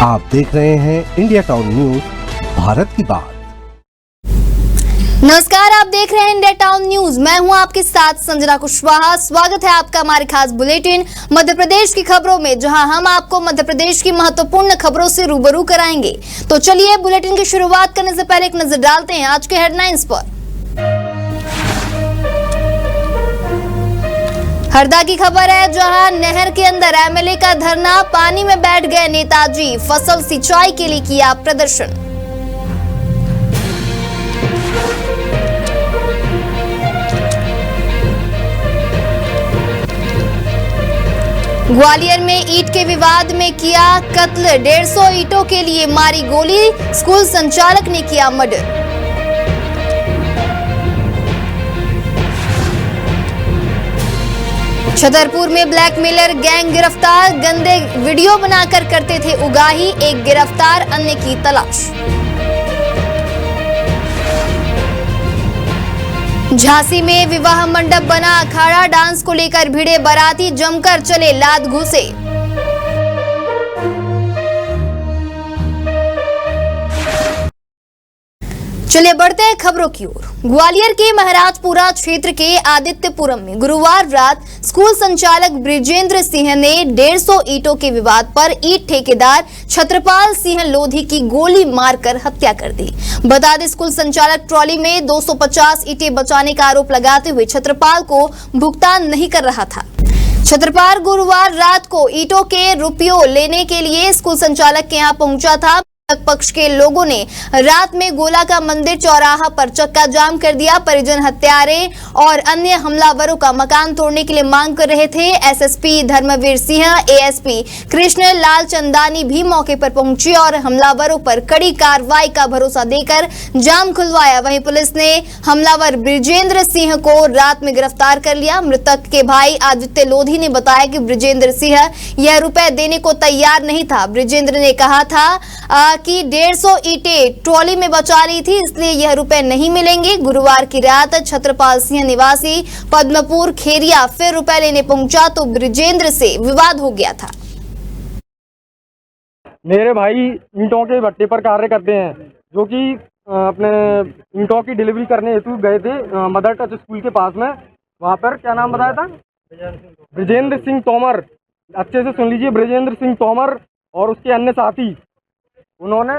आप देख रहे हैं इंडिया टाउन न्यूज, भारत की बात। नमस्कार, आप देख रहे हैं इंडिया टाउन न्यूज। मैं हूं आपके साथ संजना कुशवाहा। स्वागत है आपका हमारे खास बुलेटिन मध्य प्रदेश की खबरों में, जहां हम आपको मध्य प्रदेश की महत्वपूर्ण खबरों से रूबरू कराएंगे। तो चलिए बुलेटिन की शुरुआत करने से पहले एक नजर डालते हैं आज के हेडलाइंस पर। हरदा की खबर है, जहां नहर के अंदर एमएलए का धरना, पानी में बैठ गए नेताजी, फसल सिंचाई के लिए किया प्रदर्शन। ग्वालियर में ईंट के विवाद में किया कत्ल, 150 ईंटों के लिए मारी गोली, स्कूल संचालक ने किया मर्डर। छतरपुर में ब्लैकमेलर गैंग गिरफ्तार, गंदे वीडियो बनाकर करते थे उगाही, एक गिरफ्तार, अन्य की तलाश। झांसी में विवाह मंडप बना अखाड़ा, डांस को लेकर भिड़े बाराती, जमकर चले लात घुसे। चलिए बढ़ते हैं खबरों की ओर। ग्वालियर के महाराजपुरा क्षेत्र के आदित्यपुरम में गुरुवार रात स्कूल संचालक ब्रिजेंद्र सिंह ने 150 ईंटों के विवाद पर ईंट ठेकेदार छत्रपाल सिंह लोधी की गोली मारकर हत्या कर दी। बता दें, स्कूल संचालक ट्रॉली में 250 ईंटें बचाने का आरोप लगाते हुए छत्रपाल को भुगतान नहीं कर रहा था। छत्रपाल गुरुवार रात को ईंटों के रुपयों लेने के लिए स्कूल संचालक के यहाँ पहुंचा था। पक्ष के लोगों ने रात में गोला का मंदिर चौराहा पर चक्का जाम कर दिया। परिजन हत्यारे और अन्य हमलावरों का मकान तोड़ने के लिए मांग कर रहे थे। एसएसपी धर्मवीर सिंह, एएसपी कृष्ण लाल चंदानी भी मौके पर पहुंची और हमलावरों पर कड़ी कार्रवाई का भरोसा देकर जाम खुलवाया। वहीं पुलिस ने हमलावर ब्रिजेंद्र सिंह को रात में गिरफ्तार कर लिया। मृतक के भाई आदित्य लोधी ने बताया कि ब्रिजेंद्र सिंह यह रुपए देने को तैयार नहीं था। ब्रिजेंद्र ने कहा था कि 150 ईंटें ट्रॉली में बचा रही थी, इसलिए यह रुपए नहीं मिलेंगे। गुरुवार की रात छत्रपाल सिंह निवासी पद्मपुर खेरिया फिर रुपए लेने पहुंचा तो ब्रिजेंद्र से विवाद हो गया था। मेरे भाई ईंटों के भट्टे पर कार्य करते हैं, जो कि अपने ईंटों की डिलीवरी करने हेतु गए थे मदर टच स्कूल के पास में। वहाँ पर क्या नाम बताया था? ब्रिजेंद्र सिंह तोमर। अच्छे से सुन लीजिए, ब्रिजेंद्र सिंह तोमर और उसके अन्य साथी, उन्होंने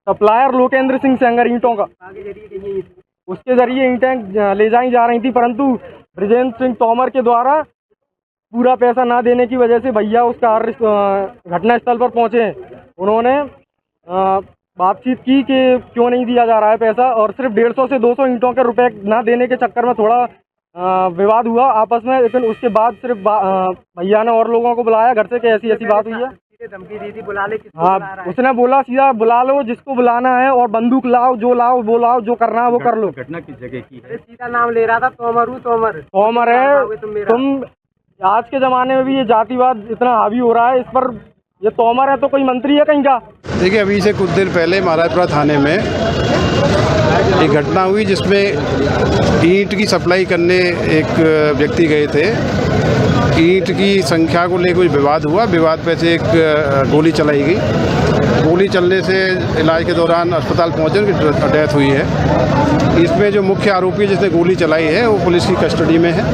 सप्लायर लोकेंद्र सिंह सेंगर ईंटों का उसके जरिए ईंटें ले जाई जा रही थी, परंतु ब्रिजेंद्र सिंह तोमर के द्वारा पूरा पैसा ना देने की वजह से भैया उस कार्य घटना स्थल पर पहुंचे। उन्होंने बातचीत की कि क्यों नहीं दिया जा रहा है पैसा, और सिर्फ 150 से 200 ईंटों के रुपए ना देने के चक्कर में थोड़ा विवाद हुआ आपस में। लेकिन उसके बाद सिर्फ भैया ने और लोगों को बुलाया घर से कि ऐसी ऐसी बात हुई है। धमकी दी थी, बुला ले। हाँ, उसने बोला सीधा बुला लो जिसको बुलाना है, और बंदूक लाओ, जो लाओ वो लाओ, जो करना है वो कर लो। घटना किस जगह की है? सीधा नाम ले रहा था, तोमर है। तुम आज के जमाने में भी ये जातिवाद इतना हावी हो रहा है, इस पर ये तोमर है तो कोई मंत्री है कहीं का? देखिए, अभी से कुछ दिन पहले महाराजपुरा थाने में एक घटना हुई जिसमें ईंट की सप्लाई करने एक व्यक्ति गए थे। ईंट की संख्या को लेकर कुछ विवाद हुआ। विवाद पे से एक गोली चलाई गई। गोली चलने से इलाज के दौरान अस्पताल पहुंचे, उनकी डेथ हुई है। इसमें जो मुख्य आरोपी जिसने गोली चलाई है वो पुलिस की कस्टडी में है।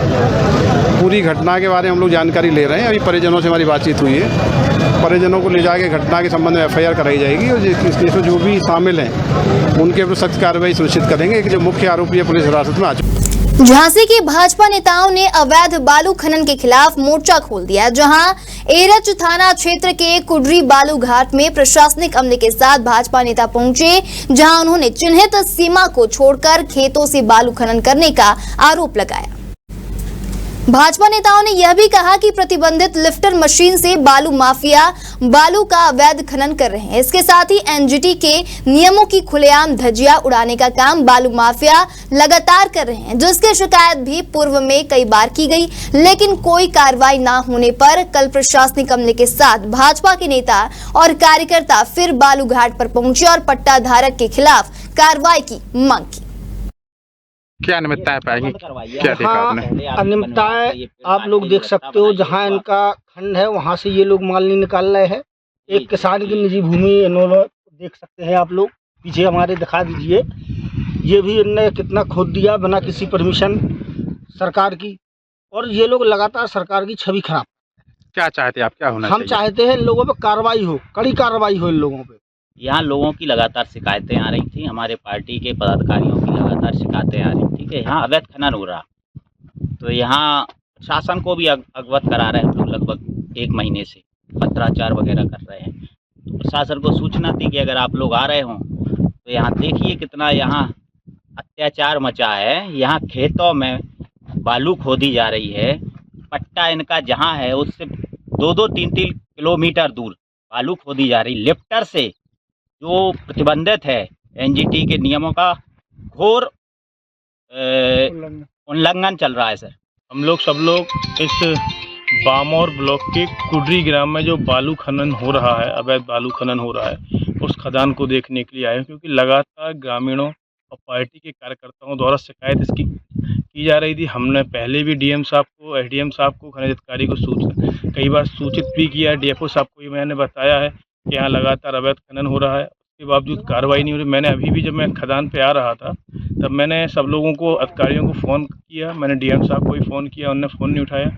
पूरी घटना के बारे में हम लोग जानकारी ले रहे हैं। अभी परिजनों से हमारी बातचीत हुई है। परिजनों को ले जाके घटना के संबंध में एफआईआर कराई जाएगी, और इस केस में जो भी शामिल हैं उनके ऊपर सख्त कार्रवाई सुनिश्चित करेंगे कि जो मुख्य आरोपी है पुलिस हिरासत में आ चुके। झांसी के भाजपा नेताओं ने अवैध बालू खनन के खिलाफ मोर्चा खोल दिया, जहां एरच थाना क्षेत्र के कुडरी बालू घाट में प्रशासनिक अमले के साथ भाजपा नेता पहुंचे, जहां उन्होंने चिन्हित सीमा को छोड़कर खेतों से बालू खनन करने का आरोप लगाया। भाजपा नेताओं ने यह भी कहा कि प्रतिबंधित लिफ्टर मशीन से बालू माफिया बालू का अवैध खनन कर रहे हैं। इसके साथ ही एनजीटी के नियमों की खुलेआम धज्जियां उड़ाने का काम बालू माफिया लगातार कर रहे हैं, जिसकी शिकायत भी पूर्व में कई बार की गई, लेकिन कोई कार्रवाई न होने पर कल प्रशासनिक अमले के साथ भाजपा के नेता और कार्यकर्ता फिर बालू घाट पर पहुंचे और पट्टा धारक के खिलाफ कार्रवाई की मांग की। क्या अनियमितताएं पाएगी? क्या देखा आपने? अनियमितताएं आप लोग देख सकते हो, जहां इनका खंड है वहां से ये लोग माल नहीं निकाल रहे हैं। एक किसान की निजी भूमि इन्होंने, देख सकते हैं आप लोग, पीछे हमारे दिखा दीजिए, ये भी इनने कितना खोद दिया बिना किसी परमिशन सरकार की। और ये लोग लगातार सरकार की छवि खराब। क्या चाहते हैं आप, क्या होना हम चाहिए? चाहते हैं इन लोगों पे कार्रवाई हो, कड़ी कार्रवाई हो इन लोगों पे। यहाँ लोगों की लगातार शिकायतें आ रही थी, हमारे पार्टी के पदाधिकारियों की लगातार शिकायतें आ रही थी कि यहाँ अवैध खनन हो रहा। तो यहाँ प्रशासन को भी अवगत करा रहे हैं हम लोग, लगभग 1 महीने से पत्राचार वगैरह कर रहे हैं। तो प्रशासन को सूचना दी कि अगर आप लोग आ रहे हों तो यहाँ देखिए कितना यहाँ अत्याचार मचा है। यहाँ खेतों में बालू खोदी जा रही है, पट्टा इनका जहाँ है उससे 2-2, 3-3 किलोमीटर दूर बालू खोदी जा रही लिफ्टर से, जो प्रतिबंधित है। एनजीटी के नियमों का घोर उल्लंघन चल रहा है सर। हम लोग सब लोग इस बामौर ब्लॉक के कुडरी ग्राम में जो बालू खनन हो रहा है, अवैध बालू खनन हो रहा है, उस खदान को देखने के लिए आए हैं, क्योंकि लगातार ग्रामीणों और पार्टी के कार्यकर्ताओं द्वारा शिकायत इसकी की जा रही थी। हमने पहले भी डीएम साहब को, एसडीएम साहब को, खनिज अधिकारी को कई बार सूचित भी किया है। डीएफओ साहब को भी मैंने बताया है कि यहाँ लगातार अवैध खनन हो रहा है, उसके बावजूद कार्रवाई नहीं हो रही। मैंने अभी भी, जब मैं खदान पे आ रहा था, तब मैंने सब लोगों को, अधिकारियों को फ़ोन किया, मैंने डीएम साहब को भी फ़ोन किया, उन्होंने फ़ोन नहीं उठाया।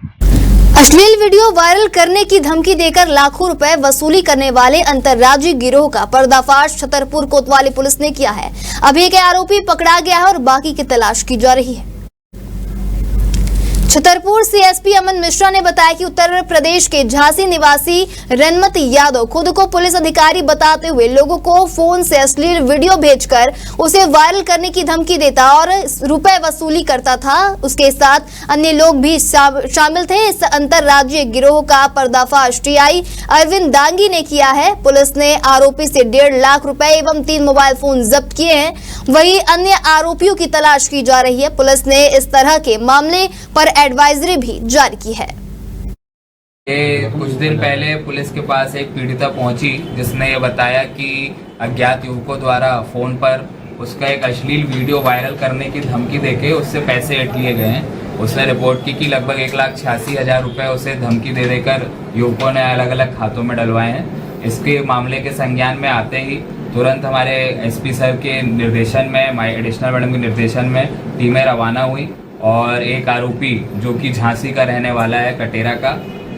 अश्लील वीडियो वायरल करने की धमकी देकर लाखों रुपए वसूली करने वाले अंतर्राज्यीय गिरोह का पर्दाफाश छतरपुर कोतवाली पुलिस ने किया है। अभी एक आरोपी पकड़ा गया है और बाकी की तलाश की जा रही है। छतरपुर सीएसपी अमन मिश्रा ने बताया कि उत्तर प्रदेश के झांसी निवासी रनमत यादव खुद को पुलिस अधिकारी बताते हुए लोगों को फोन से अश्लील वीडियो भेजकर उसे वायरल करने की धमकी देता और रुपए वसूली करता था। उसके साथ अन्य लोग भी शामिल थे। इस अंतर्राज्यीय गिरोह का पर्दाफाश टीआई अरविंद दांगी ने किया है। पुलिस ने आरोपी से 1.5 लाख रुपए एवं 3 मोबाइल फोन जब्त किए हैं। वहीं अन्य आरोपियों की तलाश की जा रही है। पुलिस ने इस तरह के मामले पर एडवाइजरी भी जारी की है। कुछ दिन पहले पुलिस के पास एक पीड़िता पहुंची जिसने ये बताया कि अज्ञात युवकों द्वारा फोन पर उसका एक अश्लील वीडियो वायरल करने की धमकी देके उससे पैसे ऐंठ लिए गए हैं। उसने रिपोर्ट की कि लगभग 1,86,000 रुपये उसे धमकी दे देकर युवकों ने अलग अलग खातों में डलवाए हैं। इसके मामले के संज्ञान में आते ही तुरंत हमारे एसपी सर के निर्देशन में, एडिशनल मैडम के निर्देशन में टीमें रवाना हुई और एक आरोपी जो कि झांसी का रहने वाला है, कटेरा का,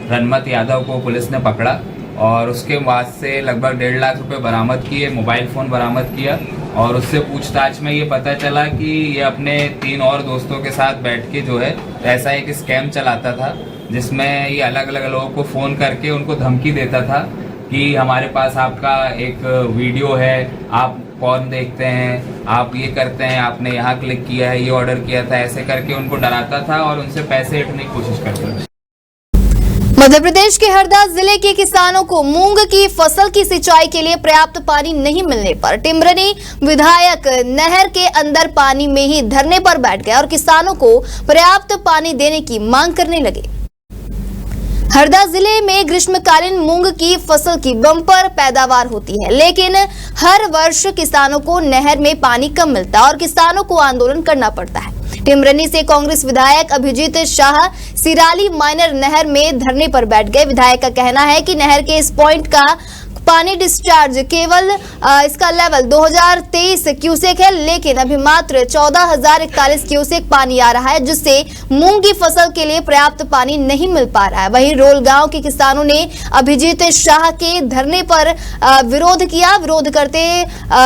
रनमत यादव को पुलिस ने पकड़ा और उसके बाद से लगभग 1.5 लाख रुपए बरामद किए, मोबाइल फ़ोन बरामद किया और उससे पूछताछ में ये पता चला कि ये अपने 3 और दोस्तों के साथ बैठ के जो है ऐसा एक स्कैम चलाता था जिसमें ये अलग अलग लोगों को फ़ोन करके उनको धमकी देता था कि हमारे पास आपका एक वीडियो है, आप कौन देखते हैं, आप ये करते हैं, आपने यहाँ क्लिक किया है, ये ऑर्डर किया था, ऐसे करके उनको डराता था और उनसे पैसे ऐंठने की कोशिश करता था। मध्य प्रदेश के हरदा जिले के किसानों को मूंग की फसल की सिंचाई के लिए पर्याप्त पानी नहीं मिलने पर टिमरनी विधायक नहर के अंदर पानी में ही धरने पर बैठ गए और किसानों को पर्याप्त पानी देने की मांग करने लगे। हरदा जिले में ग्रीष्मकालीन मूंग की फसल की बम्पर पैदावार होती है, लेकिन हर वर्ष किसानों को नहर में पानी कम मिलता है और किसानों को आंदोलन करना पड़ता है। टिमरनी से कांग्रेस विधायक अभिजीत शाह सिराली माइनर नहर में धरने पर बैठ गए। विधायक का कहना है कि नहर के इस पॉइंट का पानी डिस्चार्ज केवल इसका लेवल 2023 क्यूसेक है, लेकिन अभी मात्र 14,041 क्यूसेक पानी आ रहा है, जिससे मूंग की फसल के लिए पर्याप्त पानी नहीं मिल पा रहा है। वहीं रोल गांव के किसानों ने अभिजीत शाह के धरने पर विरोध किया। विरोध करते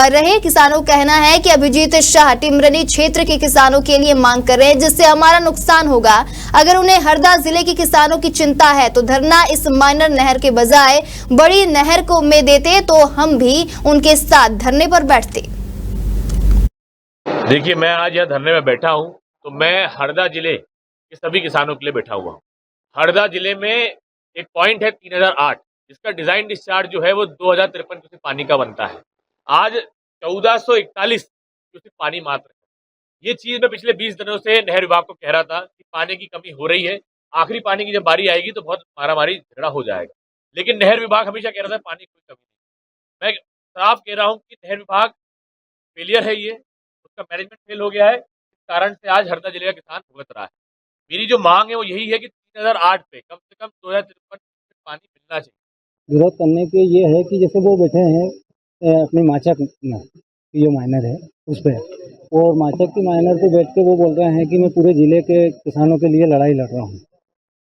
रहे। किसानों का कहना है कि अभिजीत शाह टिमरनी क्षेत्र के किसानों के लिए मांग कर रहे हैं, जिससे हमारा नुकसान होगा। अगर उन्हें हरदा जिले के किसानों की चिंता है तो धरना इस माइनर नहर के बजाय बड़ी नहर को में देते तो हम भी उनके साथ धरने पर बैठते। देखिए, मैं आज यहाँ धरने में बैठा हूँ तो मैं हरदा जिले के सभी किसानों के लिए बैठा हुआ हूँ। हरदा जिले में एक पॉइंट है 3008, जिसका डिजाइन डिस्चार्ज जो है वो 2053 क्यूसेक पानी का बनता है। आज 1441 क्यूसेक पानी मात्र है। ये चीज मैं पिछले 20 दिनों से नहर विभाग को कह रहा था कि पानी की कमी हो रही है, आखिरी पानी की जब बारी आएगी तो बहुत मारामारी झगड़ा हो जाएगा। लेकिन नहर विभाग हमेशा कह रहा था पानी की कोई कमी नहीं। मैं साफ कह रहा हूं कि नहर विभाग फेलियर है, ये उसका मैनेजमेंट फेल हो गया है। इस कारण से आज हरदा जिले का किसान भुगत रहा है। मेरी जो मांग है वो यही है कि 3008 पे कम से कम 2053 पानी मिलना चाहिए। विरोध करने के ये है कि जैसे वो बैठे हैं अपनी माचक में, जो माइनर है उस पर, और माचक की माइनर पे बैठ के वो बोल रहे हैं कि मैं पूरे ज़िले के किसानों के लिए लड़ाई लड़ रहा हूँ,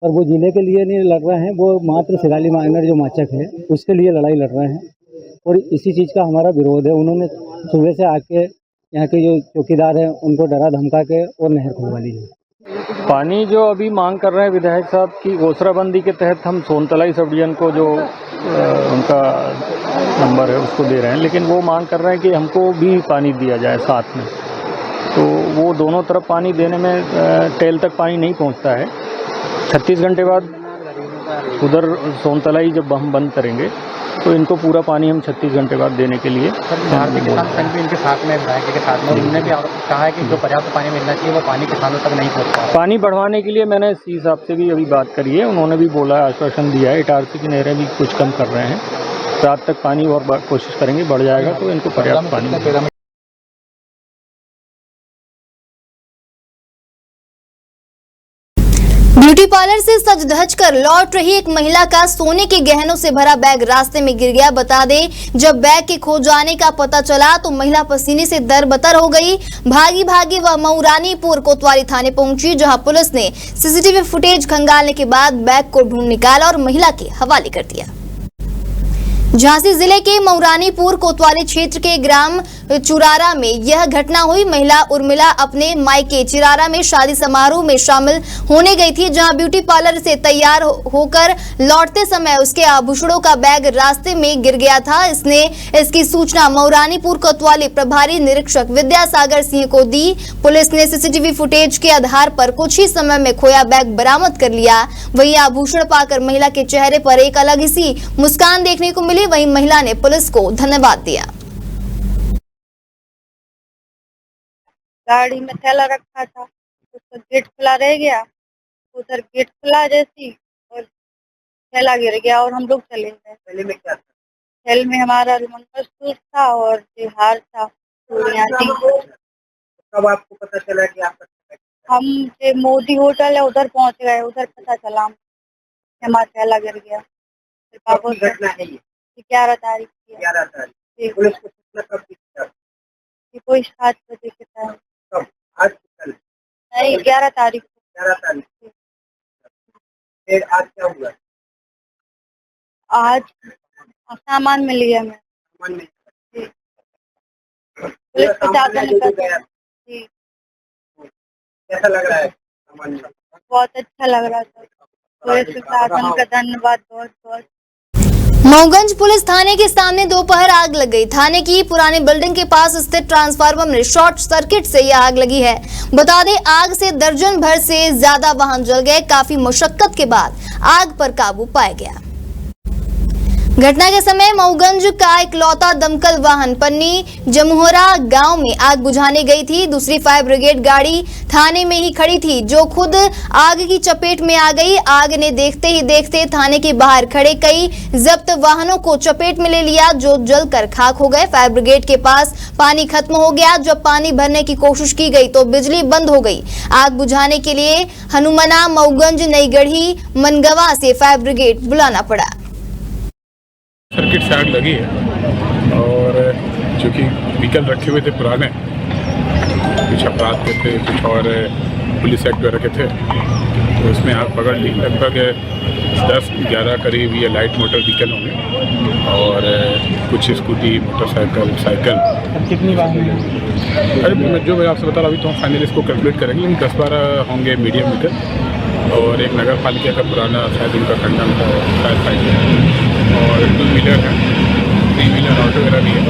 पर वो ज़िले के लिए नहीं लड़ रहे हैं, वो मात्र सिगाली माइनर जो माचक है उसके लिए लड़ाई लड़ रहे हैं और इसी चीज़ का हमारा विरोध है। उन्होंने सुबह से आके यहाँ के जो चौकीदार हैं उनको डरा धमका के और नहर खुलवा ली है। पानी जो अभी मांग कर रहे हैं विधायक साहब की घोषणाबंदी के तहत हम सोनतलाई सब डिवीजन को जो उनका नंबर है उसको दे रहे हैं, लेकिन वो मांग कर रहे हैं कि हमको भी पानी दिया जाए साथ में। तो वो दोनों तरफ पानी देने में टेल तक पानी नहीं पहुंचता है। 36 घंटे बाद उधर सोनतलाई जब हम बंद करेंगे तो इनको पूरा पानी हम 36 घंटे बाद देने के लिए भारतीय किसान संघ भी इनके साथ में के साथ में, उन्होंने भी कहा है कि जो पर्याप्त पानी मिलना चाहिए वो पानी किसानों तक नहीं पहुँचता। पानी बढ़वाने के लिए मैंने सी साहब से भी अभी बात करी है, उन्होंने भी बोला, आश्वासन दिया है। इटारसी की नहरें भी कुछ कम कर रहे हैं, रात तक पानी और कोशिश करेंगे, बढ़ जाएगा तो इनको पर्याप्त पानी। ब्यूटी पार्लर से सज धज कर लौट रही एक महिला का सोने के गहनों से भरा बैग रास्ते में गिर गया। बता दें, जब बैग के खो जाने का पता चला तो महिला पसीने से दरबतर हो गई। भागी भागी वह मऊरानीपुर कोतवाली थाने पहुंची, जहां पुलिस ने सीसीटीवी फुटेज खंगालने के बाद बैग को ढूंढ निकाला और महिला के हवाले कर दिया। झांसी जिले के मऊरानीपुर कोतवाली क्षेत्र के ग्राम चुरारा में यह घटना हुई। महिला उर्मिला अपने मायके चिरारा में शादी समारोह में शामिल होने गई थी, जहां ब्यूटी पार्लर से तैयार होकर लौटते समय उसके आभूषणों का बैग रास्ते में गिर गया था। इसकी सूचना मऊरानीपुर कोतवाली प्रभारी निरीक्षक विद्यासागर सिंह को दी। पुलिस ने सीसीटीवी फुटेज के आधार पर कुछ ही समय में खोया बैग बरामद कर लिया। वहीं आभूषण पाकर महिला के चेहरे पर एक अलग ही सी मुस्कान देखने को मिली। वहीं महिला ने पुलिस को धन्यवाद दिया। गाड़ी में थैला रखा था, उसका गेट खुला रह गया, उधर गेट खुला जैसी और थैला गिर गया और हम लोग चले गए। थैले में क्या था? थैले में हमारा मंगलसूत्र था और जो हार था चूड़ियाँ थी। कब आपको पता चला कि आपका? हम जो मोदी होटल है उधर पहुंच गए, उधर पता चला हमारा थैला गिर गया। घटना है ये 11 तारीख की। 11 तारीख पुलिस को सूचना कब दी? कोई 7 बजे के टाइम। कब? आज कल? नहीं, 11 तारीख। 11 तारीख। फिर आज क्या हुआ? आज सामान मिल गया। मैं सामान मिल गया। पुलिस प्रशासन ने जी। कैसा लग रहा है सामान में? बहुत अच्छा लग रहा था। पुलिस प्रशासन का धन्यवाद बहुत बहुत। मऊगंज पुलिस थाने के सामने दोपहर आग लग गई। थाने की पुरानी बिल्डिंग के पास स्थित ट्रांसफार्मर में शॉर्ट सर्किट से यह आग लगी है। बता दें, आग से दर्जन भर से ज्यादा वाहन जल गए। काफी मशक्कत के बाद आग पर काबू पाया गया। घटना के समय मऊगंज का इकलौता दमकल वाहन पन्नी जमुहरा गांव में आग बुझाने गई थी। दूसरी फायर ब्रिगेड गाड़ी थाने में ही खड़ी थी, जो खुद आग की चपेट में आ गई। आग ने देखते ही देखते थाने के बाहर खड़े कई जब्त वाहनों को चपेट में ले लिया, जो जलकर खाक हो गए। फायर ब्रिगेड के पास पानी खत्म हो गया। जब पानी भरने की कोशिश की गई तो बिजली बंद हो गई। आग बुझाने के लिए हनुमना, मऊगंज, नईगढ़ी, मनगवा से फायर ब्रिगेड बुलाना पड़ा। सर्किट से आग लगी है और चूँकि व्हीकल रखे हुए थे पुराने, कुछ अपराध के थे, कुछ और पुलिस एक्ट वगैरह के थे, तो उसमें आग पकड़ ली। लगभग 10-11 करीब ये लाइट मोटर व्हीकल होंगे और कुछ स्कूटी, मोटरसाइकिल, साइकिल। कितनी वाहन? अरे जो मैं आपसे बता रहा अभी तो हम फाइनली इसको कैलकुलेट करेंगे, लेकिन 10-12 होंगे मीडियम व्हीकल और एक नगर पालिका का पुराना शायद उनका खंडन का शायद साइकिल और 2 व्हीलर है, 3 व्हीलर ऑटो वगैरह भी है।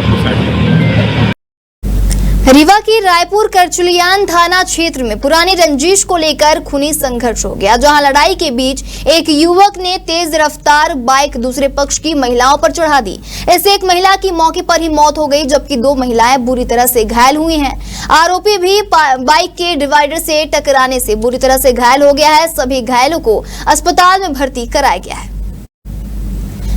रीवा की रायपुर करचुलियान थाना क्षेत्र में पुरानी रंजिश को लेकर खूनी संघर्ष हो गया, जहां लड़ाई के बीच एक युवक ने तेज रफ्तार बाइक दूसरे पक्ष की महिलाओं पर चढ़ा दी। इससे एक महिला की मौके पर ही मौत हो गई, जबकि 2 महिलाएं बुरी तरह से घायल हुई हैं। आरोपी भी बाइक के डिवाइडर से टकराने से बुरी तरह से घायल हो गया है। सभी घायलों को अस्पताल में भर्ती कराया गया है।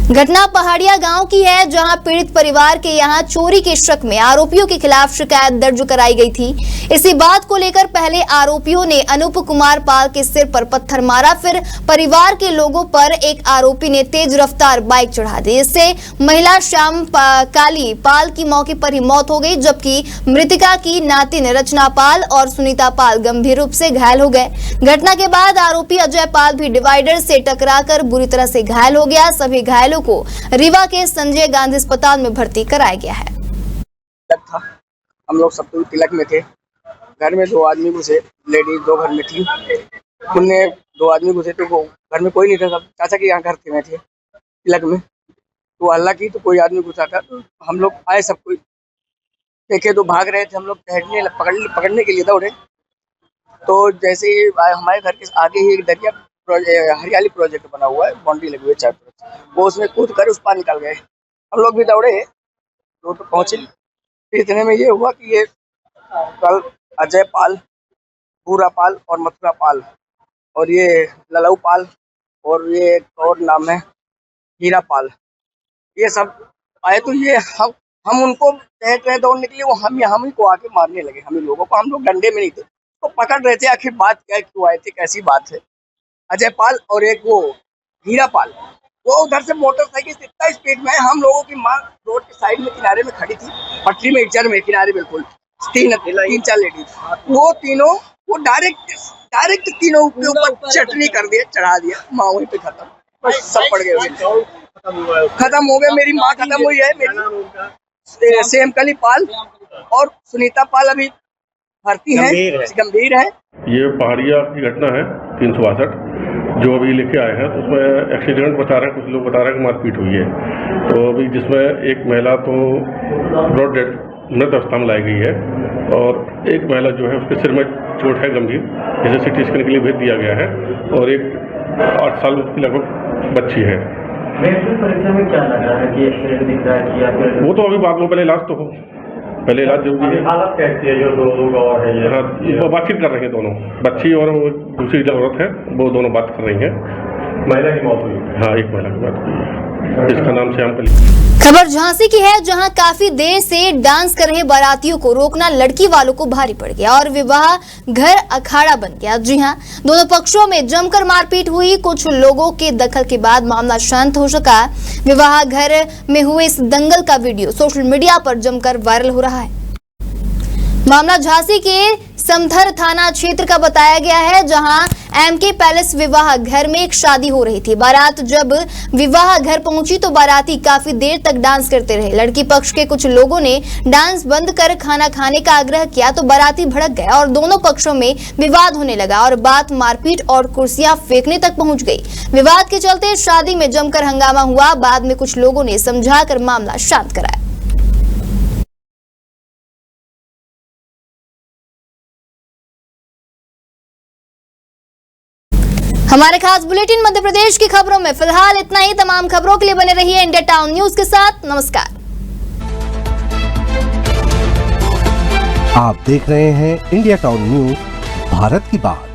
घटना पहाड़िया गांव की है, जहां पीड़ित परिवार के यहां चोरी के शक में आरोपियों के खिलाफ शिकायत दर्ज कराई गई थी। इसी बात को लेकर पहले आरोपियों ने अनूप कुमार पाल के सिर पर पत्थर मारा, फिर परिवार के लोगों पर एक आरोपी ने तेज रफ्तार बाइक चढ़ा दी। इससे महिला श्याम काली पाल की मौके पर ही मौत हो गई, जबकि मृतका की नातिन रचना पाल और सुनीता पाल गंभीर रूप से घायल हो गए। घटना के बाद आरोपी अजय पाल भी डिवाइडर से टकराकर बुरी तरह से घायल हो गया। सभी घायलों को रीवा के संजय गांधी अस्पताल में भर्ती कराया गया है। हम लोग सब तिलक में थे, घर में 2 आदमी घुसे, लेडीज 2 घर में थी। उनने 2 आदमी घुसे तो वो घर में कोई नहीं था, सब चाचा के यहाँ घर थे, मैं थे तिलक में। तो अल्लाह की तो कोई आदमी घुसा था, तो हम लोग आए, सब कोई देखे तो भाग रहे थे। हम लोग पकड़ने के लिए दौड़े, तो जैसे ही हमारे घर के आगे ही एक दरिया हरियाली प्रोजेक्ट बना हुआ है, बाउंड्री लगी हुई है चारों तरफ, वो उसमें कूद कर उस पार निकल गए। हम लोग भी दौड़े तो पहुंचे। इतने में ये हुआ कि ये कल अजय पाल, पूरा पाल और मथुरा पाल और ये ललऊ पाल और ये और नाम है हीरा पाल, ये सब आए। तो ये हम उनको देख रहे दौड़ निकले, वो हम ही को आके मारने लगे, हम ही लोगों को। हम लोग डंडे में नहीं थे, तो पकड़ रहे थे आखिर बात क्या, क्यों आए थे, कैसी बात है। अजय पाल और एक वो हीरा पाल, वो उधर से मोटरसाइकिल से इतना स्पीड में, हम लोगों की माँ रोड के साइड में किनारे में खड़ी थी, पटरी में इचर में किनारे बिल्कुल 3-4 लेडीज, वो तीनों वो डायरेक्ट तीनों के ऊपर चटनी कर दिया, चढ़ा दिया। माँ वहीं पे खत्म, बस सब पड़ गए, खत्म हो गए। मेरी माँ खत्म हुई है, मेरी सेम कली पाल और सुनीता पाल अभी भर्ती है, गंभीर है। ये पहाड़िया की घटना है 362 जो अभी लेके आए हैं, तो उसमें एक्सीडेंट बता रहे हैं, कुछ लोग बता रहे हैं कि मारपीट हुई है। तो अभी जिसमें एक महिला तो ब्रॉड डेड मृत अवस्था में लाई गई है और एक महिला जो है उसके सिर में चोट है गंभीर, जिसे सिटी स्कैन के लिए भेज दिया गया है। और एक 8 साल की लगभग बच्ची है। परीक्षा में क्या लग रहा है कि एक्सीडेंट दिख रहा है कि वो तो अभी बाद में पहले इलाज तो हो, पहले इलाज जरूरी है। हालत कैसी है जो 2 लोग और है? हाँ, वो बातचीत कर रहे हैं दोनों, बच्ची और वो दूसरी औरत है, वो दोनों बात कर रही हैं। महिला की मौत हुई है? हाँ, एक महिला की बात हुई है, जिसका नाम श्याम कली। खबर झांसी की है, जहां काफी देर से डांस कर रहे बारातियों को रोकना लड़की वालों को भारी पड़ गया और विवाह घर अखाड़ा बन गया। जी हां, दोनों पक्षों में जमकर मारपीट हुई। कुछ लोगों के दखल के बाद मामला शांत हो सका। विवाह घर में हुए इस दंगल का वीडियो सोशल मीडिया पर जमकर वायरल हो रहा है। मामला झांसी के समथर थाना क्षेत्र का बताया गया है, जहां एमके पैलेस विवाह घर में एक शादी हो रही थी। बारात जब विवाह घर पहुंची तो बाराती काफी देर तक डांस करते रहे। लड़की पक्ष के कुछ लोगों ने डांस बंद कर खाना खाने का आग्रह किया तो बाराती भड़क गए और दोनों पक्षों में विवाद होने लगा और बात मारपीट और कुर्सियां फेंकने तक पहुंच गई। विवाद के चलते शादी में जमकर हंगामा हुआ। बाद में कुछ लोगों ने समझाकर मामला शांत कराया। हमारे खास बुलेटिन मध्य प्रदेश की खबरों में फिलहाल इतना ही। तमाम खबरों के लिए बने रहिए इंडिया टाउन न्यूज के साथ। नमस्कार। आप देख रहे हैं इंडिया टाउन न्यूज, भारत की बात।